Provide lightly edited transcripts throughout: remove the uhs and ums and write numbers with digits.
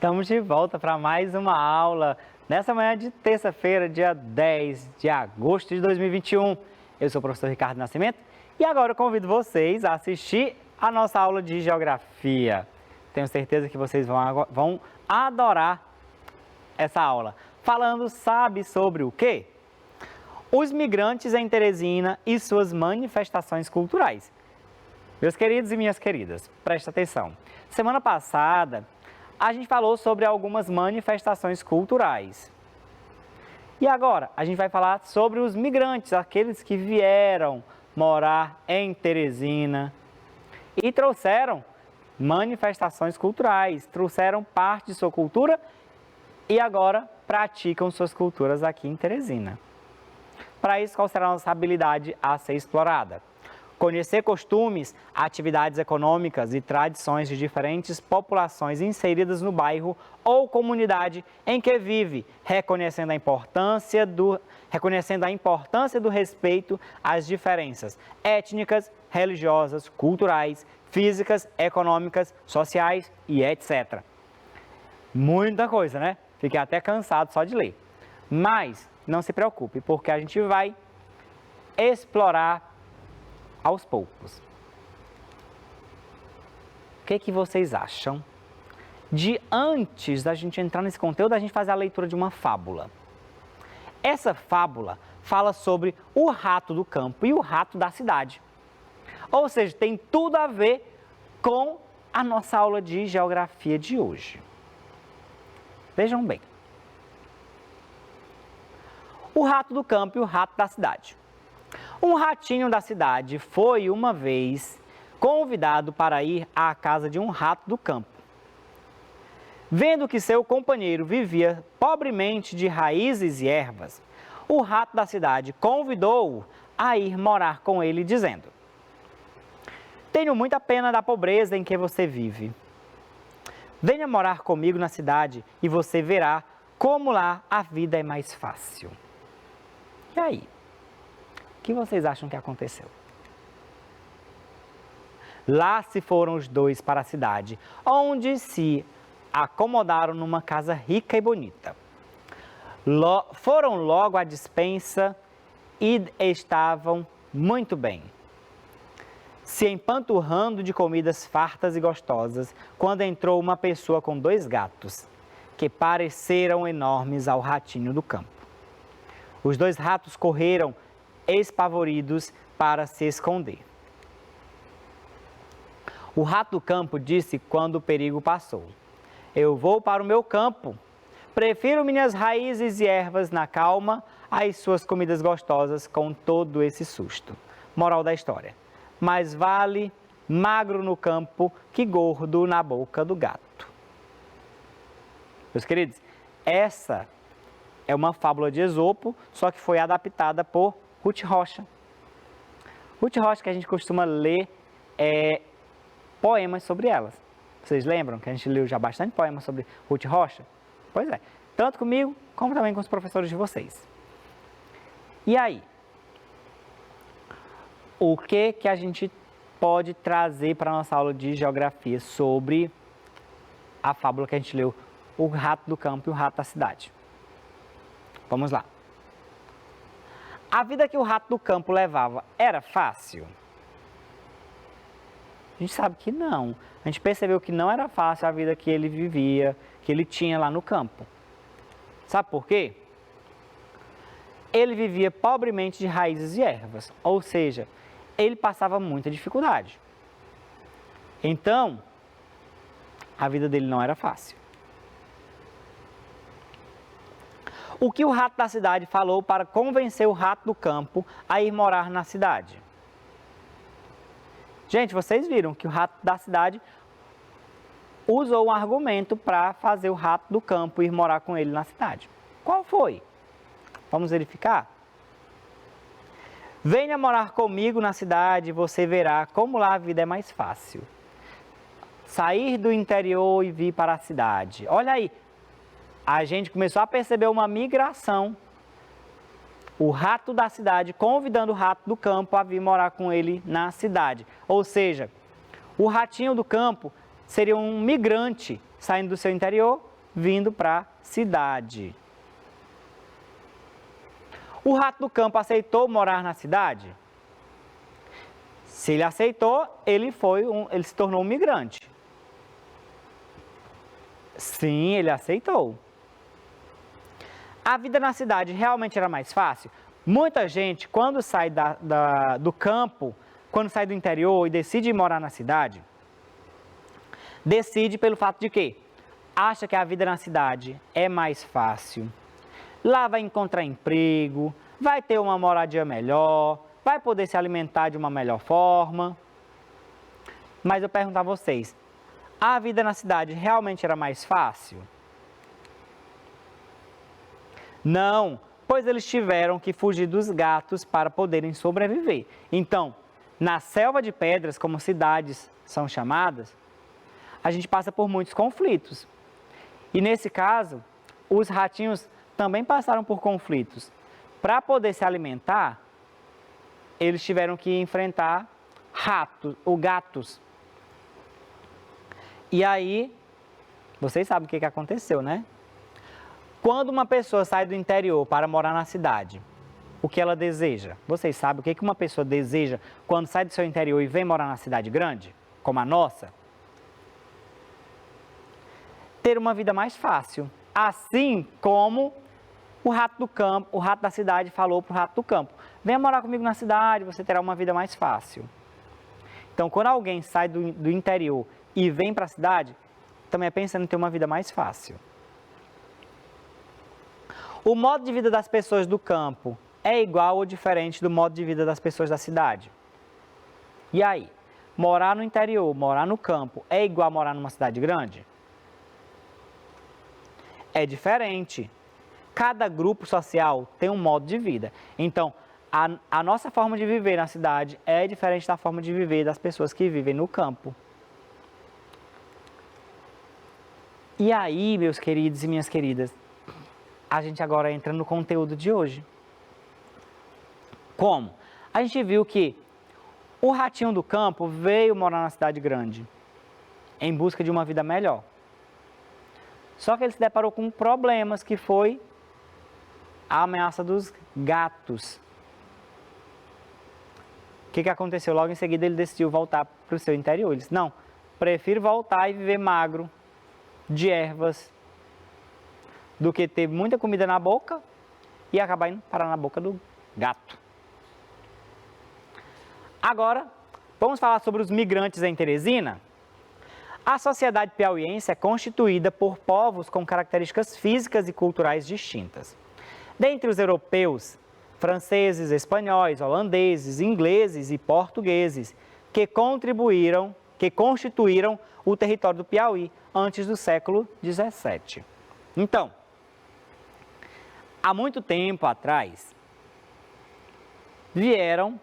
Estamos de volta para mais uma aula nessa manhã de terça-feira, dia 10 de agosto de 2021. Eu sou o professor Ricardo Nascimento e agora eu convido vocês a assistir a nossa aula de Geografia. Tenho certeza que vocês vão adorar essa aula. Falando, sabe sobre o quê? Os migrantes em Teresina e suas manifestações culturais. Meus queridos e minhas queridas, presta atenção. Semana passada, a gente falou sobre algumas manifestações culturais. E agora, a gente vai falar sobre os migrantes, aqueles que vieram morar em Teresina e trouxeram manifestações culturais, trouxeram parte de sua cultura e agora praticam suas culturas aqui em Teresina. Para isso, qual será a nossa habilidade a ser explorada? Conhecer costumes, atividades econômicas e tradições de diferentes populações inseridas no bairro ou comunidade em que vive, reconhecendo a importância do respeito às diferenças étnicas, religiosas, culturais, físicas, econômicas, sociais e etc. Muita coisa, né? Fiquei até cansado só de ler. Mas não se preocupe, porque a gente vai explorar aos poucos. O que vocês acham de, antes da gente entrar nesse conteúdo, a gente fazer a leitura de uma fábula? Essa fábula fala sobre o rato do campo e o rato da cidade. Ou seja, tem tudo a ver com a nossa aula de geografia de hoje. Vejam bem. O rato do campo e o rato da cidade. Um ratinho da cidade foi uma vez convidado para ir à casa de um rato do campo. Vendo que seu companheiro vivia pobremente de raízes e ervas, o rato da cidade convidou-o a ir morar com ele, dizendo: "Tenho muita pena da pobreza em que você vive. Venha morar comigo na cidade e você verá como lá a vida é mais fácil." E aí? O que vocês acham que aconteceu? Lá se foram os dois para a cidade, onde se acomodaram numa casa rica e bonita. Foram logo à despensa e estavam muito bem, se empanturrando de comidas fartas e gostosas, quando entrou uma pessoa com 2 gatos, que pareceram enormes ao ratinho do campo. Os 2 ratos correram espavoridos para se esconder. O rato do campo disse quando o perigo passou: "Eu vou para o meu campo. Prefiro minhas raízes e ervas na calma às suas comidas gostosas com todo esse susto." Moral da história: mais vale magro no campo que gordo na boca do gato. Meus queridos, essa é uma fábula de Esopo, só que foi adaptada por Ruth Rocha. Ruth Rocha, que a gente costuma ler poemas sobre elas. Vocês lembram que a gente leu já bastante poemas sobre Ruth Rocha? Pois é, tanto comigo como também com os professores de vocês. E aí? O que a gente pode trazer para a nossa aula de geografia sobre a fábula que a gente leu, o rato do campo e o rato da cidade? Vamos lá. A vida que o rato do campo levava era fácil? A gente sabe que não. A gente percebeu que não era fácil a vida que ele vivia, que ele tinha lá no campo. Sabe por quê? Ele vivia pobremente de raízes e ervas, ou seja, ele passava muita dificuldade. Então, a vida dele não era fácil. O que o rato da cidade falou para convencer o rato do campo a ir morar na cidade? Gente, vocês viram que o rato da cidade usou um argumento para fazer o rato do campo ir morar com ele na cidade. Qual foi? Vamos verificar? "Venha morar comigo na cidade e você verá como lá a vida é mais fácil. Sair do interior e vir para a cidade." Olha aí. A gente começou a perceber uma migração. O rato da cidade convidando o rato do campo a vir morar com ele na cidade. Ou seja, o ratinho do campo seria um migrante saindo do seu interior vindo para a cidade. O rato do campo aceitou morar na cidade? Se ele aceitou, ele se tornou um migrante. Sim, ele aceitou. A vida na cidade realmente era mais fácil? Muita gente, quando sai do campo, quando sai do interior e decide morar na cidade, decide pelo fato de que acha que a vida na cidade é mais fácil. Lá vai encontrar emprego, vai ter uma moradia melhor, vai poder se alimentar de uma melhor forma. Mas eu pergunto a vocês, a vida na cidade realmente era mais fácil? Não, pois eles tiveram que fugir dos gatos para poderem sobreviver. Então, na selva de pedras, como cidades são chamadas, a gente passa por muitos conflitos. E nesse caso, os ratinhos também passaram por conflitos. Para poder se alimentar, eles tiveram que enfrentar ratos ou gatos. E aí, vocês sabem o que aconteceu, né? Quando uma pessoa sai do interior para morar na cidade, o que ela deseja? Vocês sabem o que uma pessoa deseja quando sai do seu interior e vem morar na cidade grande, como a nossa? Ter uma vida mais fácil. Assim como o rato do campo, o rato da cidade falou para o rato do campo: venha morar comigo na cidade, você terá uma vida mais fácil. Então, quando alguém sai do interior e vem para a cidade, também é pensando em ter uma vida mais fácil. O modo de vida das pessoas do campo é igual ou diferente do modo de vida das pessoas da cidade? E aí? Morar no interior, morar no campo, é igual a morar numa cidade grande? É diferente. Cada grupo social tem um modo de vida. Então, a nossa forma de viver na cidade é diferente da forma de viver das pessoas que vivem no campo. E aí, meus queridos e minhas queridas, a gente agora entra no conteúdo de hoje. Como? A gente viu que o ratinho do campo veio morar na cidade grande, em busca de uma vida melhor. Só que ele se deparou com problemas, que foi a ameaça dos gatos. O que aconteceu? Logo em seguida ele decidiu voltar para o seu interior. Ele disse: não, prefiro voltar e viver magro, de ervas, do que ter muita comida na boca e acabar indo parar na boca do gato. Agora, vamos falar sobre os migrantes em Teresina? A sociedade piauiense é constituída por povos com características físicas e culturais distintas. Dentre os europeus, franceses, espanhóis, holandeses, ingleses e portugueses, que constituíram o território do Piauí antes do século XVII. Então, há muito tempo atrás, vieram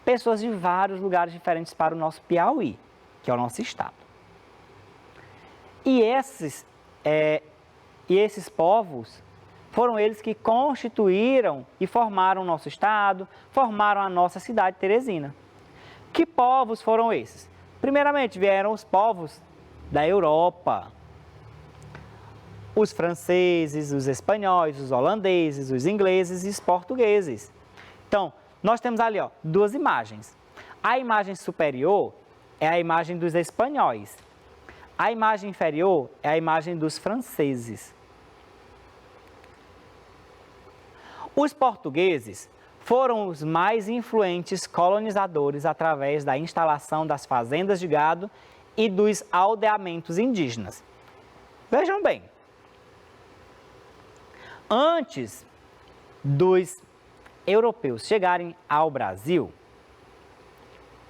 pessoas de vários lugares diferentes para o nosso Piauí, que é o nosso estado. E esses povos foram eles que constituíram e formaram o nosso estado, formaram a nossa cidade Teresina. Que povos foram esses? Primeiramente, vieram os povos da Europa. Os franceses, os espanhóis, os holandeses, os ingleses e os portugueses. Então, nós temos ali duas imagens. A imagem superior é a imagem dos espanhóis. A imagem inferior é a imagem dos franceses. Os portugueses foram os mais influentes colonizadores através da instalação das fazendas de gado e dos aldeamentos indígenas. Vejam bem, antes dos europeus chegarem ao Brasil,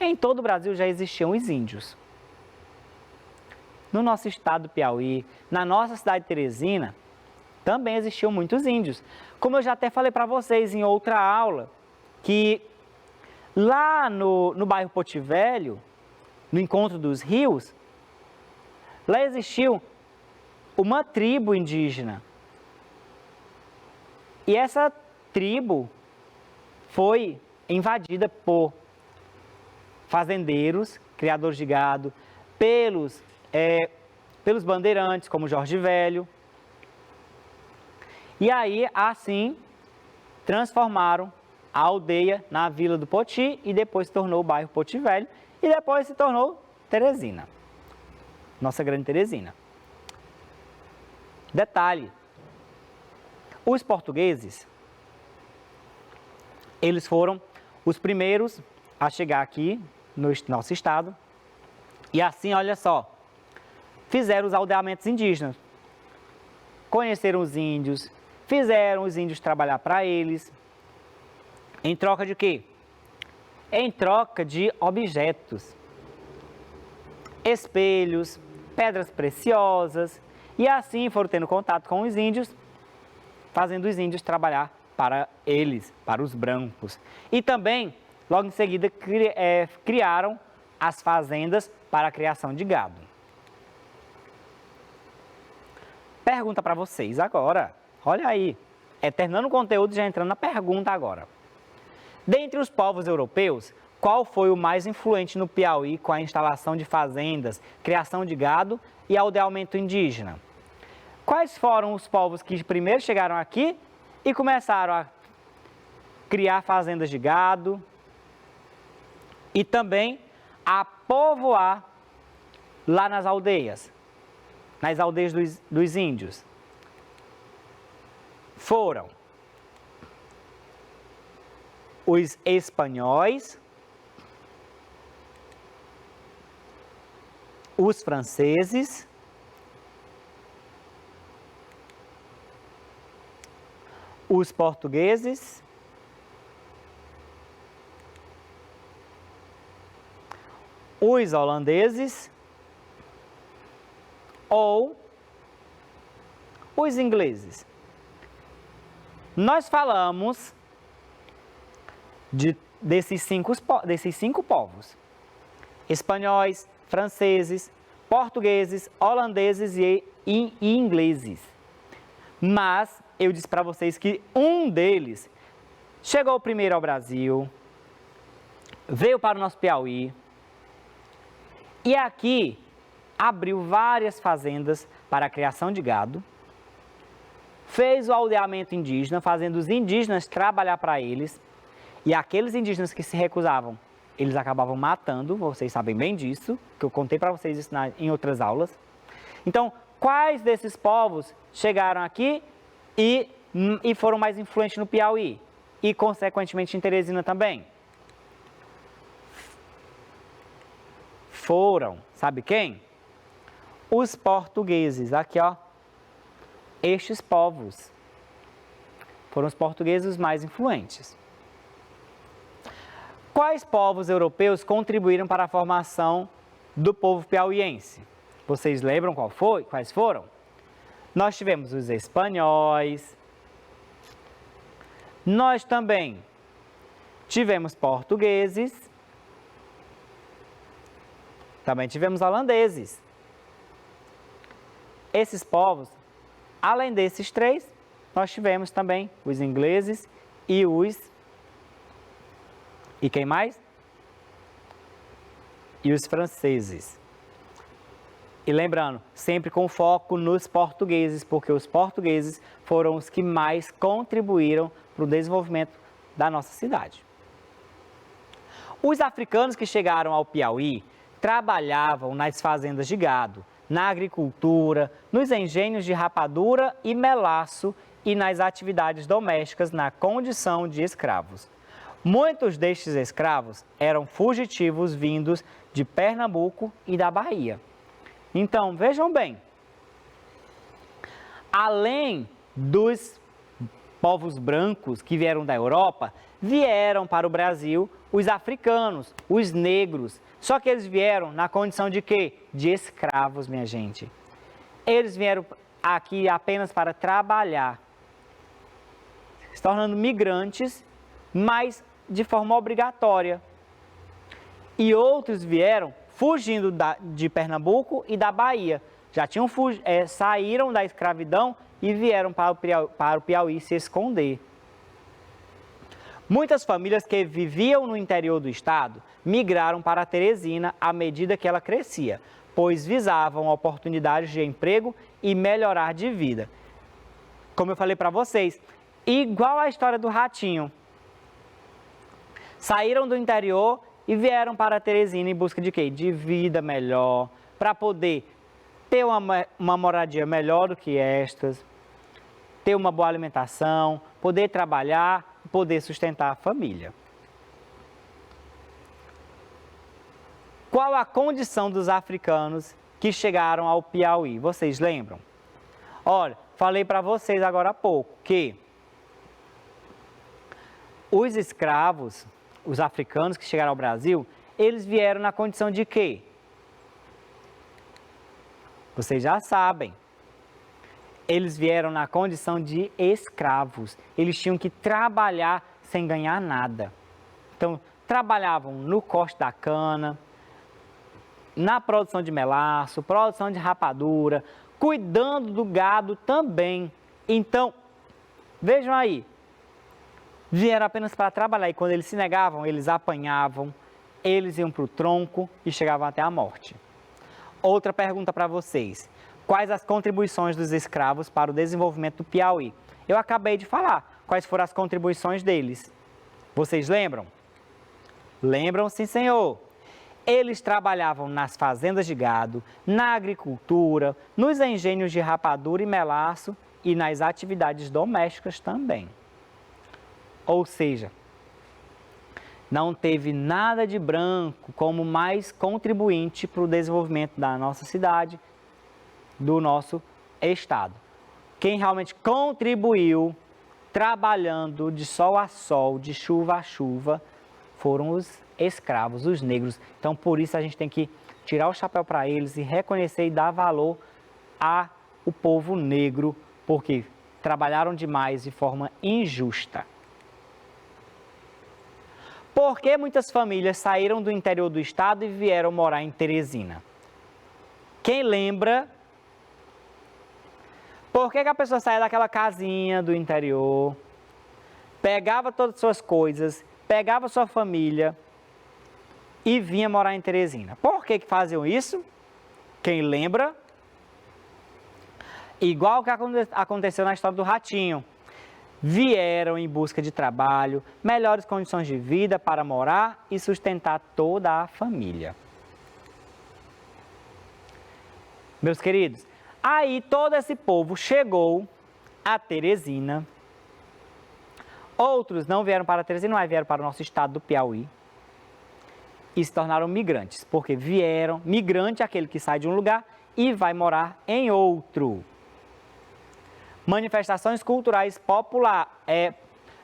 em todo o Brasil já existiam os índios. No nosso estado do Piauí, na nossa cidade de Teresina, também existiam muitos índios. Como eu já até falei para vocês em outra aula, que lá no bairro Potivelho, no Encontro dos Rios, lá existiu uma tribo indígena. E essa tribo foi invadida por fazendeiros, criadores de gado, pelos pelos bandeirantes, como Jorge Velho. E aí, assim, transformaram a aldeia na Vila do Poti e depois se tornou o bairro Poti Velho e depois se tornou Teresina, nossa grande Teresina. Detalhe, os portugueses, eles foram os primeiros a chegar aqui no nosso estado e assim, olha só, fizeram os aldeamentos indígenas, conheceram os índios, fizeram os índios trabalhar para eles, em troca de quê? Em troca de objetos, espelhos, pedras preciosas, e assim foram tendo contato com os índios, fazendo os índios trabalhar para eles, para os brancos. E também, logo em seguida, criaram as fazendas para a criação de gado. Pergunta para vocês agora, olha aí, terminando o conteúdo, já entrando na pergunta agora. Dentre os povos europeus, qual foi o mais influente no Piauí com a instalação de fazendas, criação de gado e aldeamento indígena? Quais foram os povos que primeiro chegaram aqui e começaram a criar fazendas de gado e também a povoar lá nas aldeias dos índios? Foram os espanhóis, os franceses, os portugueses, os holandeses ou os ingleses. Nós falamos desses cinco povos: espanhóis, franceses, portugueses, holandeses e ingleses. Mas eu disse para vocês que um deles chegou primeiro ao Brasil, veio para o nosso Piauí e aqui abriu várias fazendas para a criação de gado, fez o aldeamento indígena, fazendo os indígenas trabalhar para eles, e aqueles indígenas que se recusavam, eles acabavam matando, vocês sabem bem disso, que eu contei para vocês isso em outras aulas. Então, quais desses povos chegaram aqui e foram mais influentes no Piauí? E, consequentemente, em Teresina também? Foram, sabe quem? Os portugueses, aqui ó, estes povos. Foram os portugueses os mais influentes. Quais povos europeus contribuíram para a formação do povo piauiense? Vocês lembram quais foram? Nós tivemos os espanhóis, nós também tivemos portugueses, também tivemos holandeses. Esses povos, além desses três, nós tivemos também os ingleses e E quem mais? E os franceses. E lembrando, sempre com foco nos portugueses, porque os portugueses foram os que mais contribuíram para o desenvolvimento da nossa cidade. Os africanos que chegaram ao Piauí trabalhavam nas fazendas de gado, na agricultura, nos engenhos de rapadura e melaço e nas atividades domésticas na condição de escravos. Muitos destes escravos eram fugitivos vindos de Pernambuco e da Bahia. Então, vejam bem, além dos povos brancos que vieram da Europa, vieram para o Brasil os africanos, os negros. Só que eles vieram na condição de quê? De escravos, minha gente. Eles vieram aqui apenas para trabalhar, se tornando migrantes, mas de forma obrigatória. E outros vieram fugindo de Pernambuco e da Bahia. Já tinham saíram da escravidão e vieram para o Piauí se esconder. Muitas famílias que viviam no interior do estado migraram para Teresina à medida que ela crescia. pois visavam oportunidades de emprego e melhorar de vida. Como eu falei para vocês, igual a história do ratinho. Saíram do interior e vieram para Teresina em busca de quê? De vida melhor, para poder ter uma moradia melhor do que estas, ter uma boa alimentação, poder trabalhar, poder sustentar a família. Qual a condição dos africanos que chegaram ao Piauí? Vocês lembram? Olha, falei para vocês agora há pouco que os escravos, os africanos que chegaram ao Brasil, eles vieram na condição de quê? Vocês já sabem. Eles vieram na condição de escravos. Eles tinham que trabalhar sem ganhar nada. Então, trabalhavam no corte da cana, na produção de melaço, produção de rapadura, cuidando do gado também. Então, vejam aí, vieram apenas para trabalhar e quando eles se negavam, eles apanhavam, eles iam para o tronco e chegavam até a morte. Outra pergunta para vocês, quais as contribuições dos escravos para o desenvolvimento do Piauí? Eu acabei de falar, quais foram as contribuições deles? Vocês lembram? Lembram, sim senhor. Eles trabalhavam nas fazendas de gado, na agricultura, nos engenhos de rapadura e melaço e nas atividades domésticas também. Ou seja, não teve nada de branco como mais contribuinte para o desenvolvimento da nossa cidade, do nosso estado. Quem realmente contribuiu, trabalhando de sol a sol, de chuva a chuva, foram os escravos, os negros. Então, por isso a gente tem que tirar o chapéu para eles e reconhecer e dar valor ao povo negro, porque trabalharam demais de forma injusta. Por que muitas famílias saíram do interior do estado e vieram morar em Teresina? Quem lembra? Por que a pessoa saía daquela casinha do interior, pegava todas as suas coisas, pegava sua família e vinha morar em Teresina? Por que faziam isso? Quem lembra? Igual o que aconteceu na história do ratinho. Vieram em busca de trabalho, melhores condições de vida para morar e sustentar toda a família. Meus queridos, aí todo esse povo chegou a Teresina. Outros não vieram para Teresina, mas vieram para o nosso estado do Piauí. E se tornaram migrantes, porque vieram, migrante é aquele que sai de um lugar e vai morar em outro. Manifestações culturais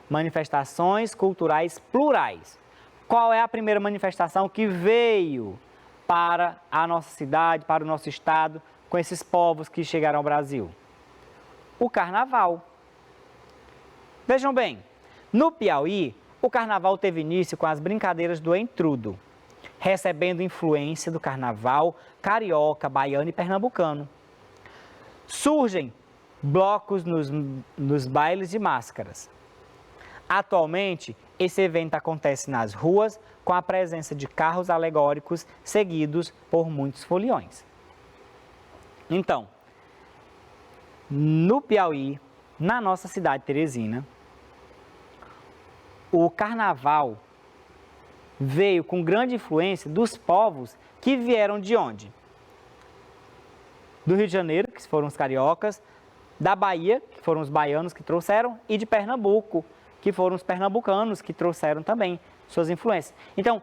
manifestações culturais plurais. Qual é a primeira manifestação que veio para a nossa cidade, para o nosso estado, com esses povos que chegaram ao Brasil? O carnaval. Vejam bem, no Piauí, o carnaval teve início com as brincadeiras do entrudo, recebendo influência do carnaval carioca, baiano e pernambucano. Surgem blocos nos bailes de máscaras. Atualmente, esse evento acontece nas ruas com a presença de carros alegóricos seguidos por muitos foliões. Então, no Piauí, na nossa cidade Teresina, o carnaval veio com grande influência dos povos que vieram de onde? Do Rio de Janeiro, que foram os cariocas, da Bahia, que foram os baianos que trouxeram, e de Pernambuco, que foram os pernambucanos que trouxeram também suas influências. Então,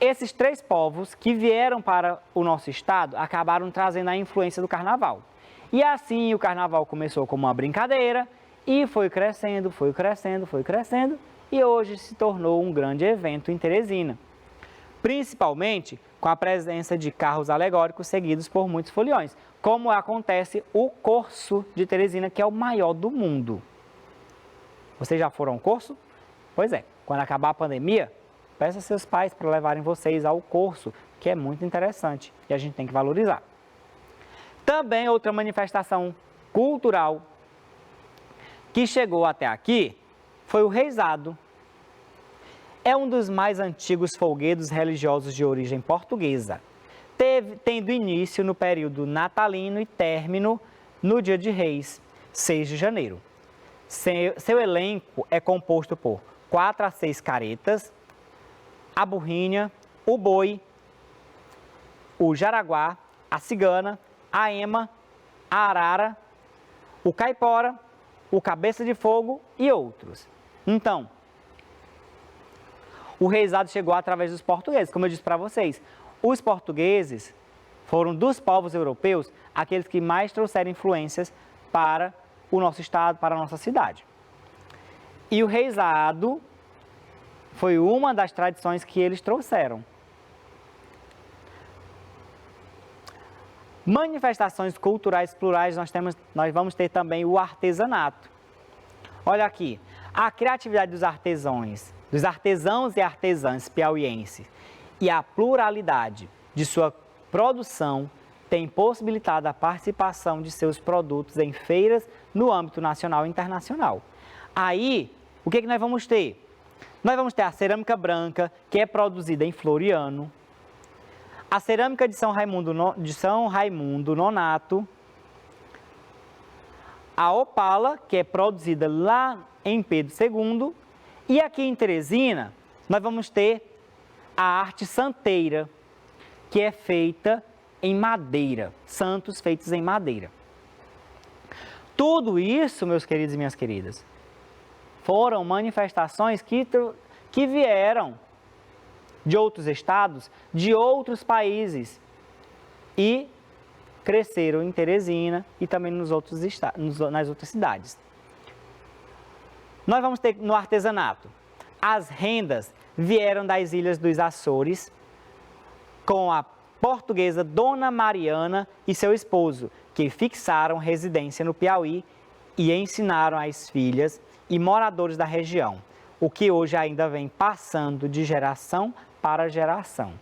esses três povos que vieram para o nosso estado acabaram trazendo a influência do carnaval. E assim o carnaval começou como uma brincadeira e foi crescendo, foi crescendo, foi crescendo e hoje se tornou um grande evento em Teresina. Principalmente com a presença de carros alegóricos seguidos por muitos foliões, como acontece o Corso de Teresina, que é o maior do mundo. Vocês já foram ao Corso? Pois é, quando acabar a pandemia, peça seus pais para levarem vocês ao Corso, que é muito interessante e a gente tem que valorizar. Também outra manifestação cultural que chegou até aqui foi o reizado. É um dos mais antigos folguedos religiosos de origem portuguesa. tendo início no período natalino e término no dia de Reis, 6 de janeiro. Seu elenco é composto por 4 a 6 caretas, a burrinha, o boi, o jaraguá, a cigana, a ema, a arara, o caipora, o cabeça de fogo e outros. Então, o reisado chegou através dos portugueses, como eu disse para vocês. Os portugueses foram dos povos europeus aqueles que mais trouxeram influências para o nosso estado, para a nossa cidade. E o reisado foi uma das tradições que eles trouxeram. Manifestações culturais plurais, nós vamos ter também o artesanato. Olha aqui, a criatividade dos artesãos e artesãs piauienses e a pluralidade de sua produção tem possibilitado a participação de seus produtos em feiras no âmbito nacional e internacional. Aí, o que nós vamos ter? Nós vamos ter a cerâmica branca, que é produzida em Floriano, a cerâmica de São Raimundo Nonato, a opala, que é produzida lá em Pedro II, e aqui em Teresina, nós vamos ter a arte santeira, que é feita em madeira, santos feitos em madeira. Tudo isso, meus queridos e minhas queridas, foram manifestações que vieram de outros estados, de outros países e cresceram em Teresina e também nas outras cidades. Nós vamos ter no artesanato, as rendas vieram das ilhas dos Açores com a portuguesa Dona Mariana e seu esposo, que fixaram residência no Piauí e ensinaram às filhas e moradores da região, o que hoje ainda vem passando de geração para geração.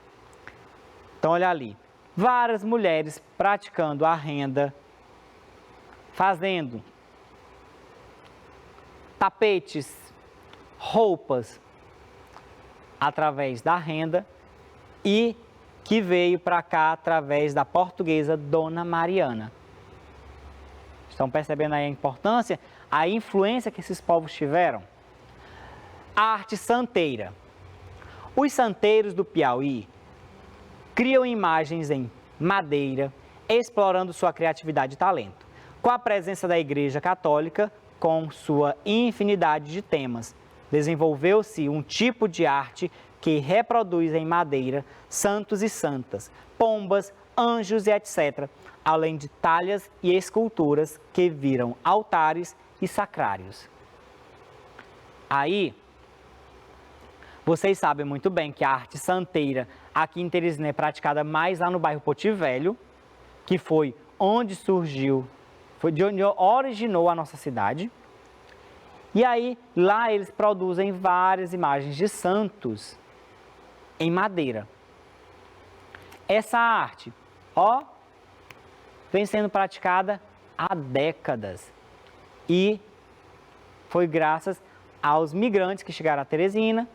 Então, olha ali, várias mulheres praticando a renda, fazendo tapetes, roupas, através da renda e que veio para cá através da portuguesa Dona Mariana. Estão percebendo aí a importância, a influência que esses povos tiveram? A arte santeira. Os santeiros do Piauí criam imagens em madeira, explorando sua criatividade e talento, com a presença da Igreja Católica, com sua infinidade de temas. Desenvolveu-se um tipo de arte que reproduz em madeira santos e santas, pombas, anjos e etc., além de talhas e esculturas que viram altares e sacrários. Aí, vocês sabem muito bem que a arte santeira aqui em Teresina é praticada mais lá no bairro Poti Velho, que foi onde surgiu, foi de onde originou a nossa cidade. E aí, lá eles produzem várias imagens de santos em madeira. Essa arte, ó, vem sendo praticada há décadas. E foi graças aos migrantes que chegaram a Teresina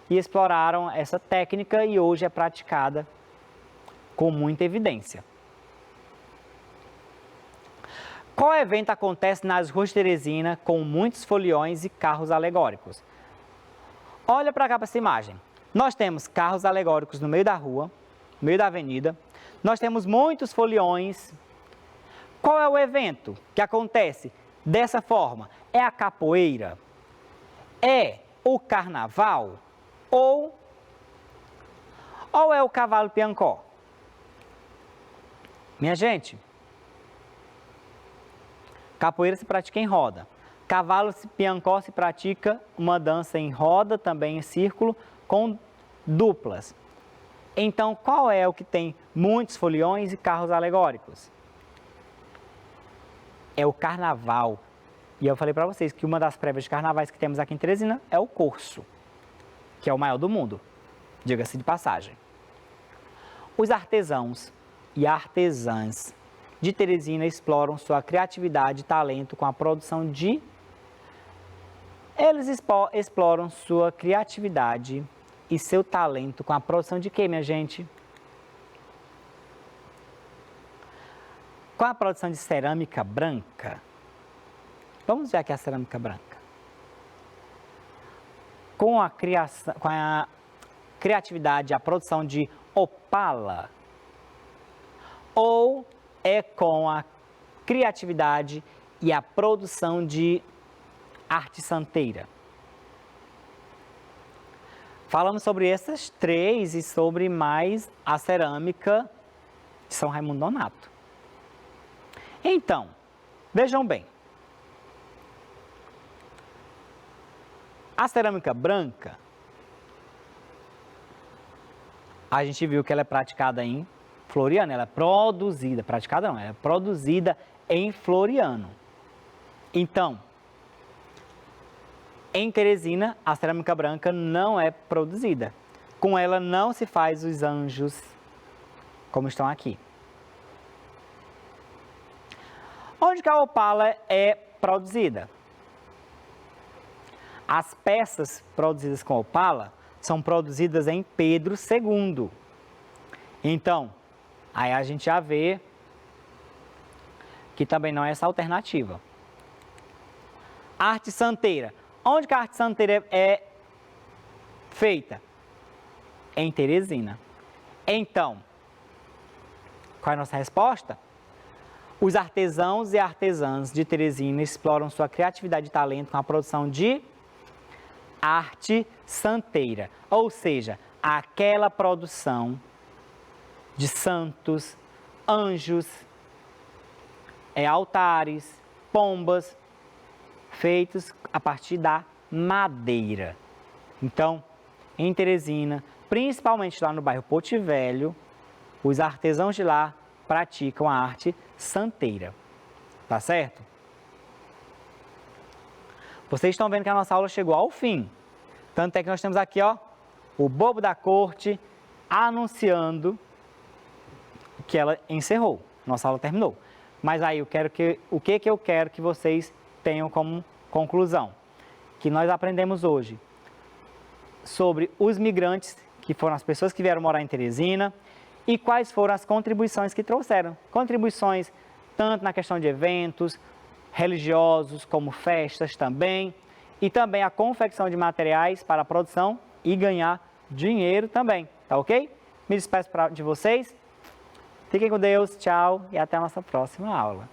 e exploraram essa técnica e hoje é praticada com muita evidência. Qual evento acontece nas ruas de Teresina com muitos foliões e carros alegóricos? Olha para cá para essa imagem. Nós temos carros alegóricos no meio da rua, no meio da avenida. Nós temos muitos foliões. Qual é o evento que acontece dessa forma? É a capoeira? É o carnaval? Ou é o cavalo piancó? Minha gente, capoeira se pratica em roda. Cavalo piancó se pratica uma dança em roda, também em círculo, com duplas. Então, qual é o que tem muitos foliões e carros alegóricos? É o carnaval. E eu falei para vocês que uma das prévias de carnavais que temos aqui em Teresina é o Corso, que é o maior do mundo, diga-se de passagem. Os artesãos e artesãs de Teresina exploram sua criatividade e talento com a produção de... Eles exploram sua criatividade e seu talento com a produção de quê, minha gente? com a produção de cerâmica branca, vamos ver aqui a cerâmica branca, com a criatividade, a produção de opala, ou é com a criatividade e a produção de arte santeira? Falamos sobre essas três e sobre mais a cerâmica de São Raimundo Nonato. Então, vejam bem. A cerâmica branca, a gente viu que ela é praticada em Floriano, ela é produzida, praticada não, ela é produzida em Floriano. Então, em Teresina, a cerâmica branca não é produzida. Com ela não se faz os anjos como estão aqui. Onde que a opala é produzida? As peças produzidas com opala são produzidas em Pedro II. Então, aí a gente já vê que também não é essa alternativa. Arte santeira. Onde que a arte santeira é feita? Em Teresina. Então, qual é a nossa resposta? Os artesãos e artesãs de Teresina exploram sua criatividade e talento com a produção de arte santeira, ou seja, aquela produção de santos, anjos, altares, pombas, feitos a partir da madeira. Então, em Teresina, principalmente lá no bairro Porto Velho, os artesãos de lá praticam a arte santeira. Tá certo? Vocês estão vendo que a nossa aula chegou ao fim. Tanto é que nós temos aqui, ó, o Bobo da Corte anunciando que ela encerrou. Nossa aula terminou. Mas aí o que eu quero que vocês tenham como conclusão? Que nós aprendemos hoje sobre os migrantes, que foram as pessoas que vieram morar em Teresina, e quais foram as contribuições que trouxeram. Contribuições tanto na questão de eventos religiosos, como festas também, e também a confecção de materiais para a produção e ganhar dinheiro também, tá ok? Me despeço de vocês, fiquem com Deus, tchau e até a nossa próxima aula.